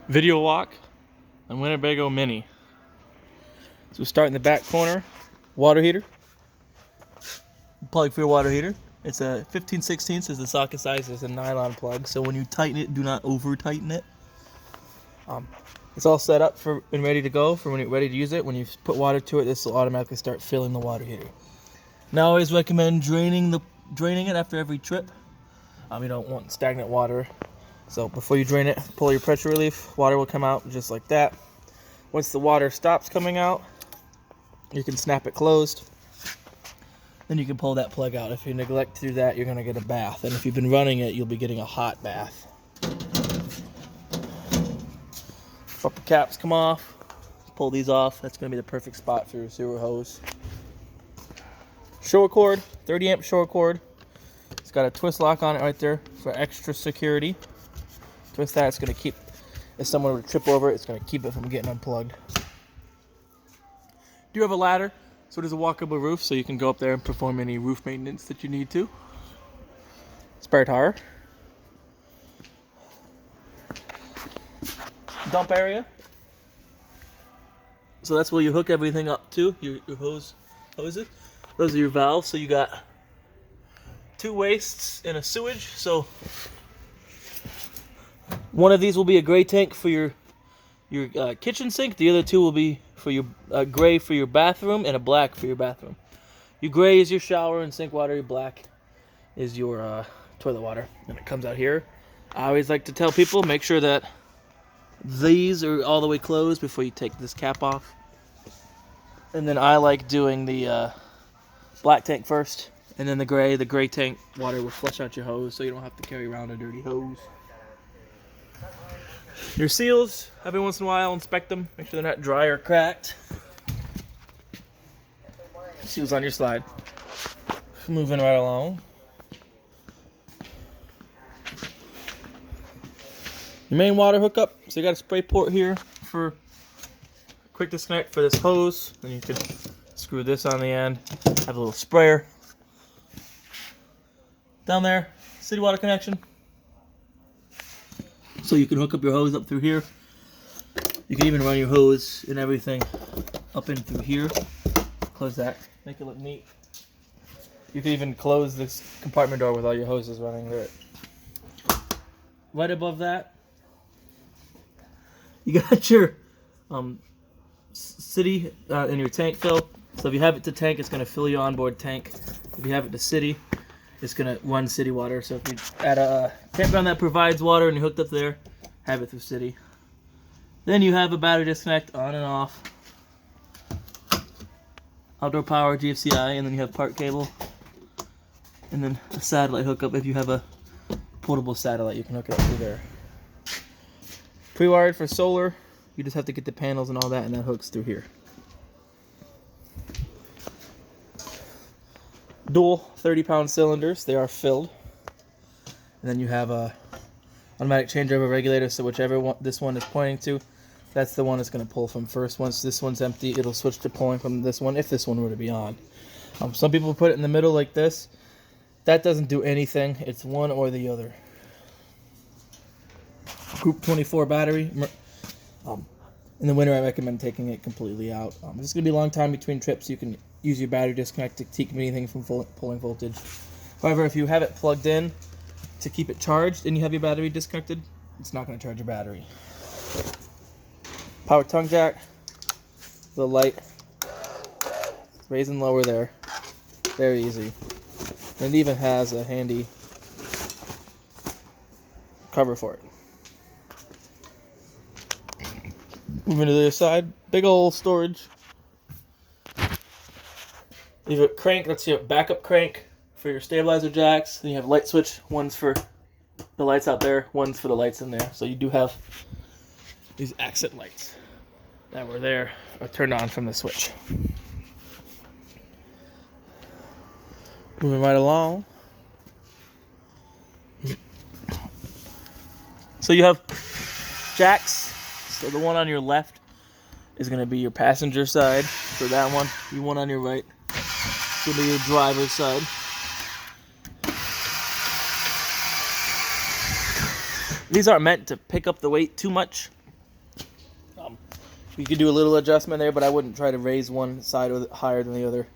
Video walk on Winnebago Minnie. So we start in the back corner. Water heater. Plug for your water heater. It's a 15/16 is the socket size. It's a nylon plug, so when you tighten it, do not over tighten it. It's all set up for and ready to go for when you're ready to use it. When you put water to it, this will automatically start filling the water heater. Now I always recommend draining it after every trip. You don't want stagnant water. So before you drain it, pull your pressure relief. Water will come out just like that. Once the water stops coming out, you can snap it closed. Then you can pull that plug out. If you neglect to do that, you're going to get a bath. And if you've been running it, you'll be getting a hot bath. Upper caps come off. Pull these off. That's going to be the perfect spot for your sewer hose. Shower cord, 30 amp shower cord. It's got a twist lock on it right there for extra security. Twist that, it's going to keep, if someone were to trip over it, it's going to keep it from getting unplugged. Do you have a ladder? So there's a walkable roof, so you can go up there and perform any roof maintenance that you need to. Spare tire. Dump area. So that's where you hook everything up to, your hoses. Those are your valves. So you got 2 wastes and a sewage. So one of these will be a gray tank for your kitchen sink. The other 2 will be for your gray for your bathroom and a black for your bathroom. Your gray is your shower and sink water. Your black is your toilet water. And it comes out here. I always like to tell people, make sure that these are all the way closed before you take this cap off. And then I like doing the black tank first, and then the gray tank water will flush out your hose, so you don't have to carry around a dirty hose. Your seals, every once in a while, inspect them, make sure they're not dry or cracked. Seals on your slide. Moving right along. Your main water hookup, so you got a spray port here for quick disconnect for this hose. Then you can screw this on the end. Have a little sprayer. Down there, city water connection. So you can hook up your hose up through here. You can even run your hose and everything up in through here. Close that, make it look neat. You can even close this compartment door with all your hoses running through it. Right above that, you got your city and your tank fill. So if you have it to tank, it's going to fill your onboard tank. If you have it to city, it's going to run city water. So if you at a campground that provides water and you're hooked up there, have it through city. Then you have a battery disconnect on and off. Outdoor power, GFCI, and then you have part cable. And then a satellite hookup. If you have a portable satellite, you can hook it up through there. Pre-wired for solar. You just have to get the panels and all that, and that hooks through here. Dual 30-pound cylinders. They are filled. And then you have a automatic changeover regulator, so whichever one this one is pointing to, that's the one it's going to pull from first. Once this one's empty, it'll switch to pulling from this one if this one were to be on. Some people put it in the middle like this. That doesn't do anything. It's one or the other. Group 24 battery. In the winter, I recommend taking it completely out. This is going to be a long time between trips. You can use your battery disconnect to keep anything from pulling voltage. However, if you have it plugged in to keep it charged and you have your battery disconnected, it's not going to charge your battery. Power tongue jack. The light. Raise and lower there. Very easy. And it even has a handy cover for it. Moving to the other side, big old storage. You have a crank, that's your backup crank for your stabilizer jacks. Then you have light switch, one's for the lights out there, one's for the lights in there. So you do have these accent lights that were there are turned on from the switch. Moving right along. So you have jacks. So the one on your left is going to be your passenger side for that one. The one on your right is going to be your driver's side. These aren't meant to pick up the weight too much. You could do a little adjustment there, but I wouldn't try to raise one side higher than the other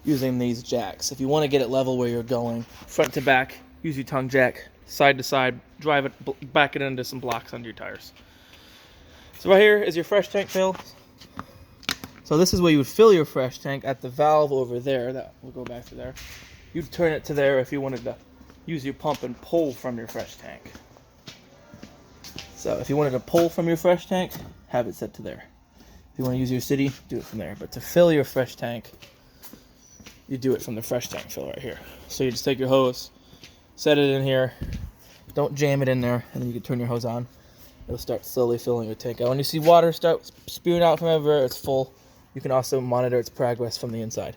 using these jacks. If you want to get it level where you're going, front to back, use your tongue jack, side to side, drive it, back it into some blocks under your tires. So right here is your fresh tank fill. So this is where you would fill your fresh tank at the valve over there. That we'll go back to there. You'd turn it to there if you wanted to use your pump and pull from your fresh tank. So if you wanted to pull from your fresh tank, have it set to there. If you want to use your city, do it from there. But to fill your fresh tank, you do it from the fresh tank fill right here. So you just take your hose, set it in here, don't jam it in there, and then you can turn your hose on. It'll start slowly filling your tank out. When you see water start spewing out from everywhere, it's full. You can also monitor its progress from the inside.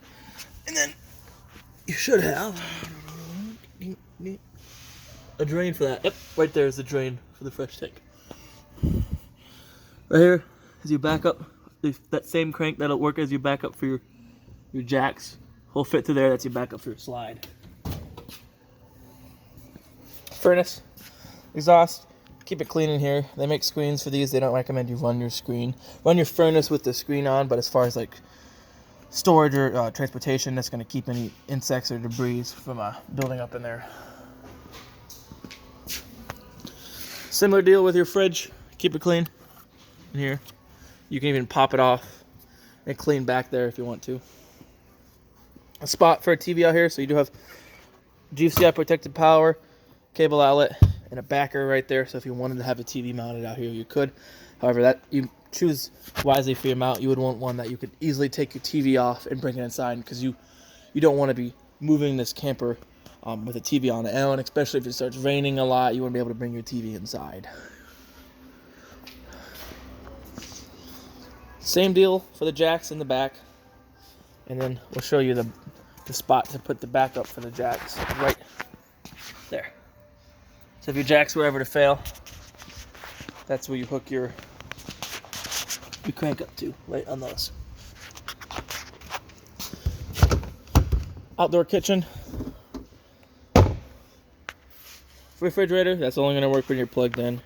And then you should have a drain for that. Yep, right there is the drain for the fresh tank. Right here is your backup. That same crank that'll work as your backup for your jacks. Will fit through there. That's your backup for your slide. Furnace, exhaust. Keep it clean in here. They make screens for these. They don't recommend you run your furnace with the screen on, but as far as like storage or transportation, that's going to keep any insects or debris from building up in there. Similar deal with your fridge. Keep it clean in here. You can even pop it off and clean back there if you want to. A spot for a TV out here, so you do have GFCI protected power, cable outlet, and a backer right there. So if you wanted to have a TV mounted out here, you could. However, that you choose wisely for your mount. You would want one that you could easily take your TV off and bring it inside, because you don't want to be moving this camper with a TV on it. And especially if it starts raining a lot, you want to be able to bring your TV inside. Same deal for the jacks in the back. And then we'll show you the spot to put the backup for the jacks right there. So if your jacks were ever to fail, that's where you hook your crank up to, right on those. Outdoor kitchen. Refrigerator, that's only going to work when you're plugged in.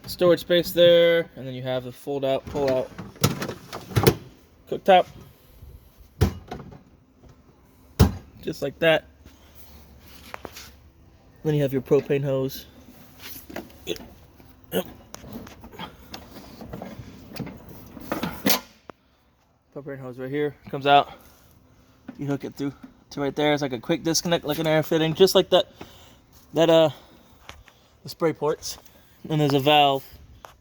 Storage space there, and then you have the fold out, pull out cooktop. Just like that. Then you have your propane hose. Propane hose right here comes out. You hook it through to right there. It's like a quick disconnect, like an air fitting, just like that. The spray ports. And there's a valve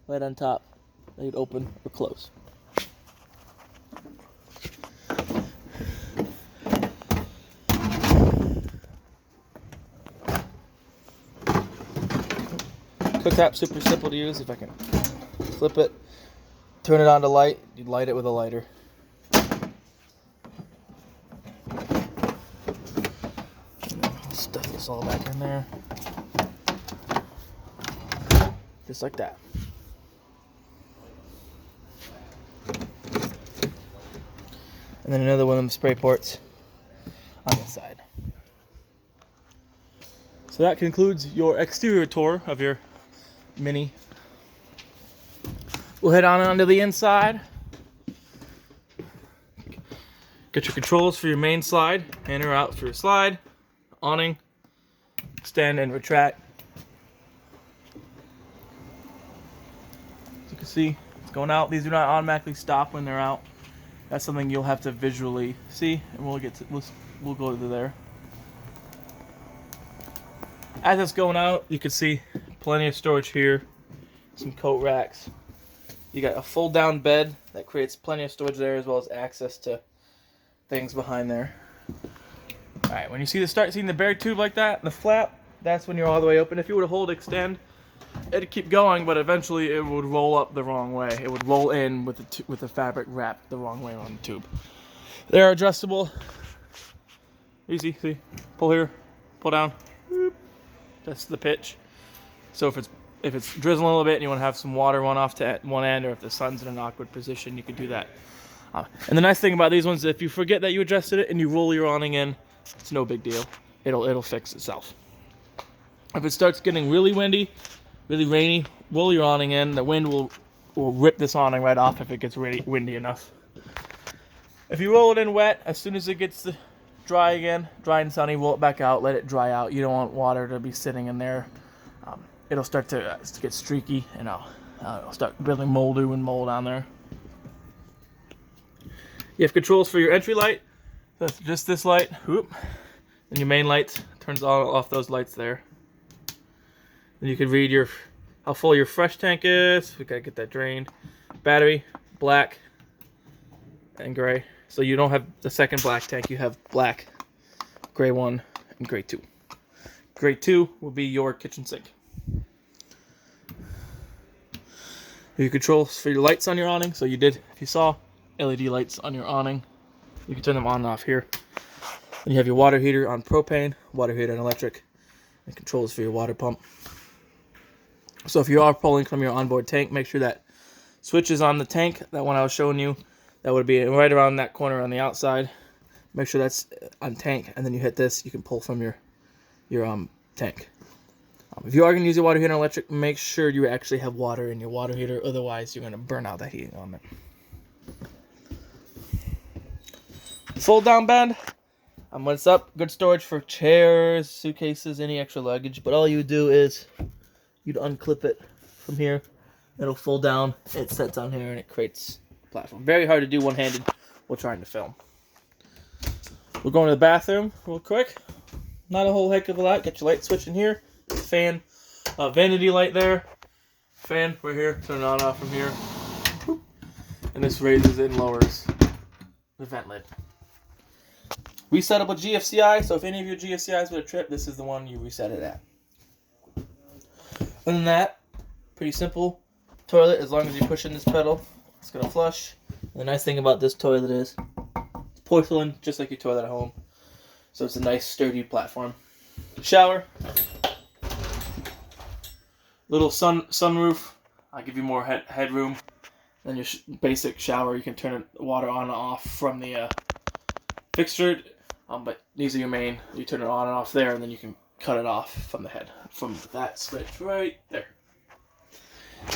right on top that you'd open or close. Cooktop, super simple to use. If I can flip it, turn it on to light, you light it with a lighter. Stuff this all back in there. Just like that. And then another one of them spray ports on this side. So that concludes your exterior tour of your Minnie. We'll head on onto the inside. Get your controls for your main slide, in or out for your slide, awning, extend and retract. As you can see, it's going out. These do not automatically stop when they're out. That's something you'll have to visually see, and we'll go to there. As it's going out, you can see plenty of storage here, some coat racks. You got a fold down bed that creates plenty of storage there, as well as access to things behind there. Alright, when you start seeing the bare tube like that, the flap, that's when you're all the way open. If you were to hold extend, it'd keep going, but eventually it would roll up the wrong way. It would roll in with the fabric wrapped the wrong way on the tube. They're adjustable. Easy, see? Pull here, pull down. That's the pitch. So if it's drizzling a little bit and you want to have some water run off to one end, or if the sun's in an awkward position, you can do that. And the nice thing about these ones, if you forget that you adjusted it and you roll your awning in, it's no big deal. It'll fix itself. If it starts getting really windy, really rainy, roll your awning in. The wind will will rip this awning right off if it gets really windy enough. If you roll it in wet, as soon as it gets dry again, dry and sunny, roll it back out, let it dry out. You don't want water to be sitting in there. It'll start to get streaky, and it'll start building moldu and mold on there. You have controls for your entry light. That's just this light. Whoop. And your main light turns off those lights there. Then you can read how full your fresh tank is. We gotta get that drained. Battery, black, and gray. So you don't have the second black tank. You have black, gray 1, and gray 2. Gray 2 will be your kitchen sink. Your controls for your lights on your awning. So if you saw LED lights on your awning, you can turn them on and off here. And you have your water heater on propane, water heater on electric, and controls for your water pump. So if you are pulling from your onboard tank, make sure that switch is on the tank, that one I was showing you. That would be right around that corner on the outside. Make sure that's on tank, and then you hit this, you can pull from your tank. If you are going to use your water heater on electric, make sure you actually have water in your water heater, otherwise you're going to burn out that heating element. Fold down bed. When it's up, good storage for chairs, suitcases, any extra luggage. But all you do is you'd unclip it from here. It'll fold down. It sets on here and it creates a platform. Very hard to do one-handed while trying to film. We're going to the bathroom real quick. Not a whole heck of a lot. Get your light switch in here. Fan, vanity light there. Fan right here. Turn it on and off from here. And this raises and lowers the vent lid. Resettable GFCI, so if any of your GFCIs would have tripped, this is the one you reset it at. Other than that, pretty simple. Toilet, as long as you push in this pedal, it's going to flush. And the nice thing about this toilet is it's porcelain, just like your toilet at home. So it's a nice, sturdy platform. Shower. Little sunroof. I'll give you more headroom than your basic shower. You can turn the water on and off from the fixture. But these are your main. You turn it on and off there, and then you can cut it off from the head. From that switch right there.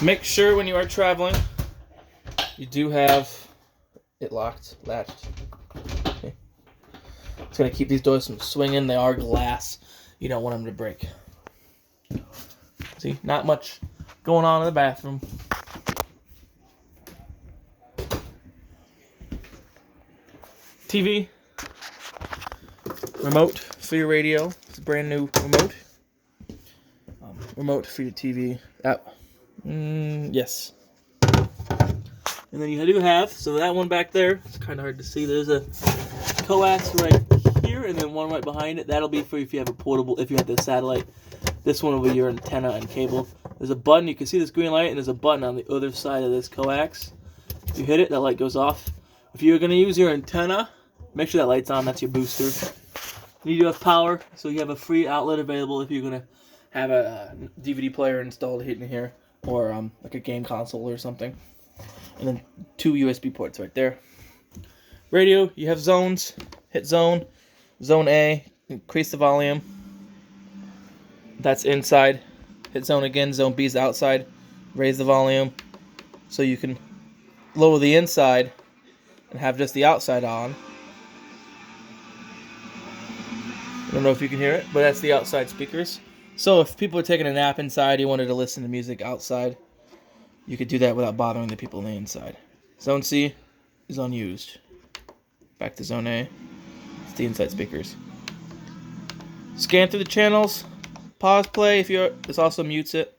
Make sure when you are traveling, you do have it latched. Okay. It's going to keep these doors from swinging. They are glass. You don't want them to break. See, not much going on in the bathroom. TV. Remote for your radio. It's a brand new remote. Remote for your TV. Yes. And then you do have, so that one back there, it's kind of hard to see. There's a coax right here, and then one right behind it. That'll be for if you have a portable, if you have the satellite. This one will be your antenna and cable. There's a button. You can see this green light, and there's a button on the other side of this coax. If you hit it, that light goes off. If you're going to use your antenna, make sure that light's on. That's your booster. You do have power, so you have a free outlet available if you're going to have a DVD player installed in here, or like a game console or something. And then 2 USB ports right there. Radio, you have zones. Hit zone. Zone A, increase the volume. That's inside. Hit zone again. Zone B is outside. Raise the volume. So you can lower the inside and have just the outside on. I don't know if you can hear it, but that's the outside speakers. So if people are taking a nap inside, you wanted to listen to music outside, you could do that without bothering the people on the inside. Zone C is unused. Back to Zone A. It's the inside speakers. Scan through the channels. Pause play. This also mutes it.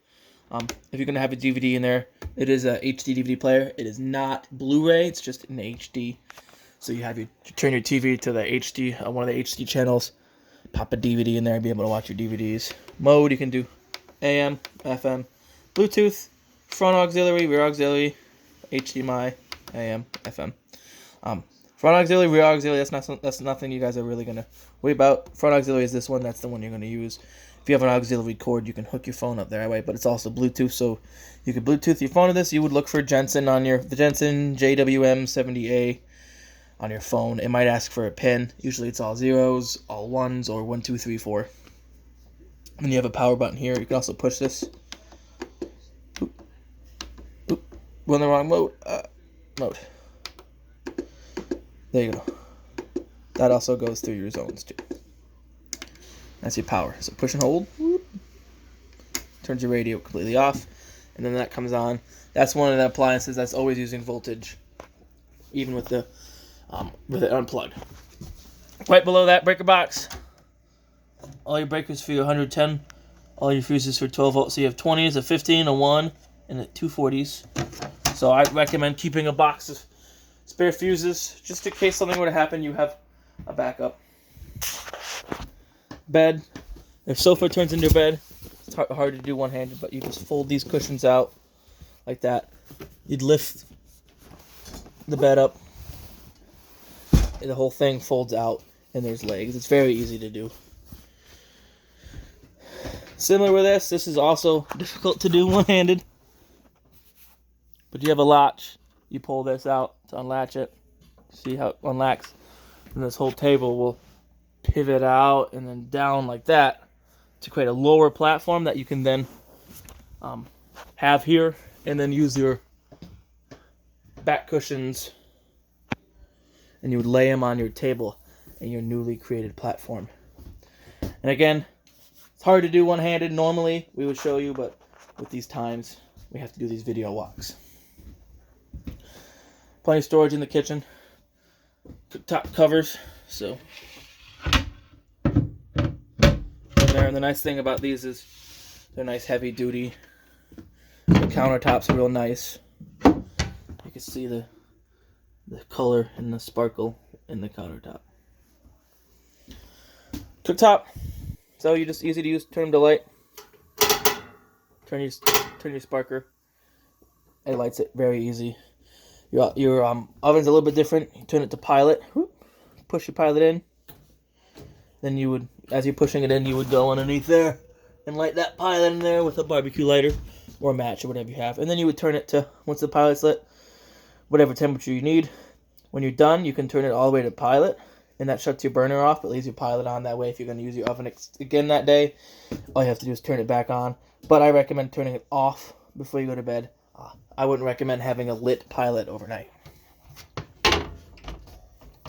If you're gonna have a DVD in there, it is a HD DVD player. It is not Blu-ray. It's just an HD. So you turn your TV to the HD, one of the HD channels. Pop a DVD in there and be able to watch your DVDs. Mode, you can do AM, FM, Bluetooth, front auxiliary, rear auxiliary, HDMI, AM, FM. Front auxiliary, rear auxiliary, that's nothing you guys are really going to worry about. Front auxiliary is this one. That's the one you're going to use. If you have an auxiliary cord, you can hook your phone up that way, but it's also Bluetooth, so you can Bluetooth your phone to this. You would look for Jensen on the Jensen JWM70A on your phone. It might ask for a pin. Usually it's all zeros, all ones, or 1, 2, 3, 4. And then you have a power button here. You can also push this. Boop. Boop. We're in the wrong mode. Mode. There you go. That also goes through your zones too. That's your power. So push and hold. Whoop. Turns your radio completely off. And then that comes on. That's one of the appliances that's always using voltage, even with it unplugged. Right below that breaker box, all your breakers for your 110, all your fuses for 12 volts. So you have 20s, a 15, a 1, and a 240s. So I recommend keeping a box of spare fuses just in case something were to happen. You have a backup. Bed. If sofa turns into a bed, it's hard to do one-handed, but you just fold these cushions out like that. You'd lift the bed up, and the whole thing folds out, and there's legs. It's very easy to do. Similar with this is also difficult to do one-handed, but you have a latch. You pull this out to unlatch it. See how it unlocks, and this whole table will pivot out and then down like that to create a lower platform that you can then have here, and then use your back cushions, and you would lay them on your table in your newly created platform. And again, it's hard to do one-handed. Normally we would show you, but with these times we have to do these video walks. Plenty of storage in the kitchen. Top covers, so there. And the nice thing about these is they're nice heavy duty. The countertops are real nice. You can see the color and the sparkle in the countertop. Cooktop. So you just easy to use. Turn them to light. Turn your sparker. It lights it very easy. Your oven's a little bit different. You turn it to pilot. Whoop, push your pilot in. Then you would, as you're pushing it in, you would go underneath there and light that pilot in there with a barbecue lighter or a match or whatever you have. And then you would turn it to, once the pilot's lit, whatever temperature you need. When you're done, you can turn it all the way to pilot, and that shuts your burner off, but leaves your pilot on. That way, if you're going to use your oven again that day, all you have to do is turn it back on. But I recommend turning it off before you go to bed. I wouldn't recommend having a lit pilot overnight.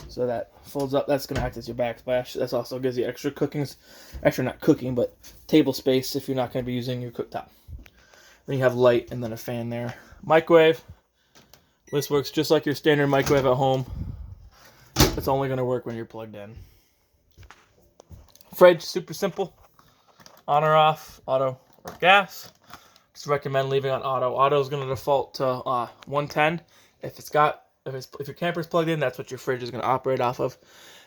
So that folds up. That's going to act as your backsplash. That also gives you extra not cooking, but table space if you're not going to be using your cooktop. Then you have light and then a fan there. Microwave. This works just like your standard microwave at home. It's only going to work when you're plugged in. Fridge, super simple. On or off, auto or gas. Just recommend leaving on auto. Auto is going to default to 110. If your camper's plugged in, that's what your fridge is going to operate off of.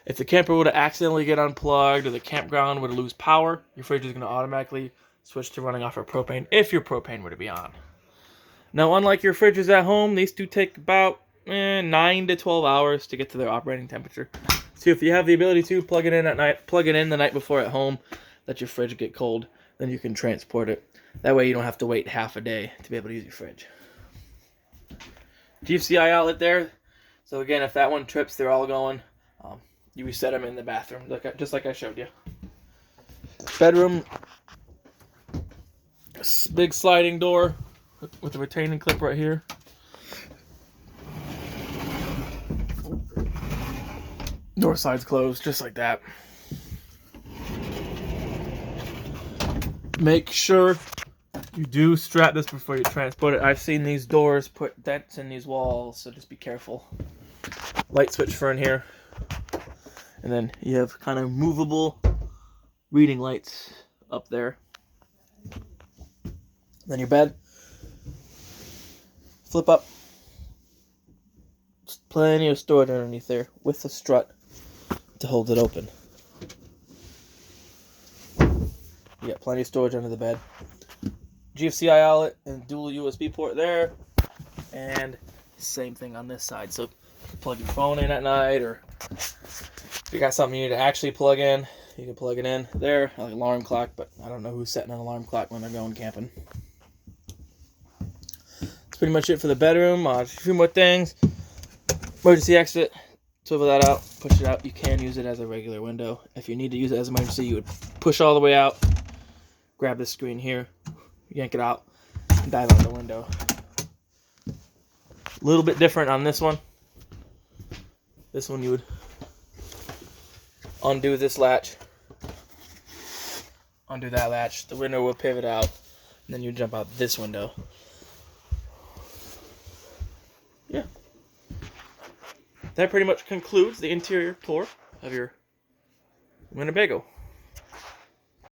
If the camper were to accidentally get unplugged or the campground were to lose power, your fridge is going to automatically switch to running off of propane if your propane were to be on. Now, unlike your fridges at home, these do take about 9 to 12 hours to get to their operating temperature. So if you have the ability to plug it in the night before at home, let your fridge get cold, then you can transport it. That way you don't have to wait half a day to be able to use your fridge. GFCI outlet there. So again, if that one trips, they're all going. You reset them in the bathroom, just like I showed you. Bedroom. Big sliding door with a retaining clip right here. Door side's closed, just like that. Make sure you do strap this before you transport it. I've seen these doors put dents in these walls, so just be careful. Light switch for in here. And then you have kind of movable reading lights up there. Then your bed. Flip up. Just plenty of storage underneath there with a strut to hold it open. You got plenty of storage under the bed. GFCI outlet and dual USB port there. And same thing on this side. So you can plug your phone in at night, or if you got something you need to actually plug in, you can plug it in there. Like an alarm clock, but I don't know who's setting an alarm clock when they're going camping. That's pretty much it for the bedroom. A few more things. Emergency exit. Swivel that out, push it out. You can use it as a regular window. If you need to use it as an emergency, you would push all the way out, grab this screen here, yank it out, and dive out the window. A little bit different on this one. This one you would undo this latch, undo that latch, the window will pivot out, and then you jump out this window. Yeah. That pretty much concludes the interior tour of your Winnebago.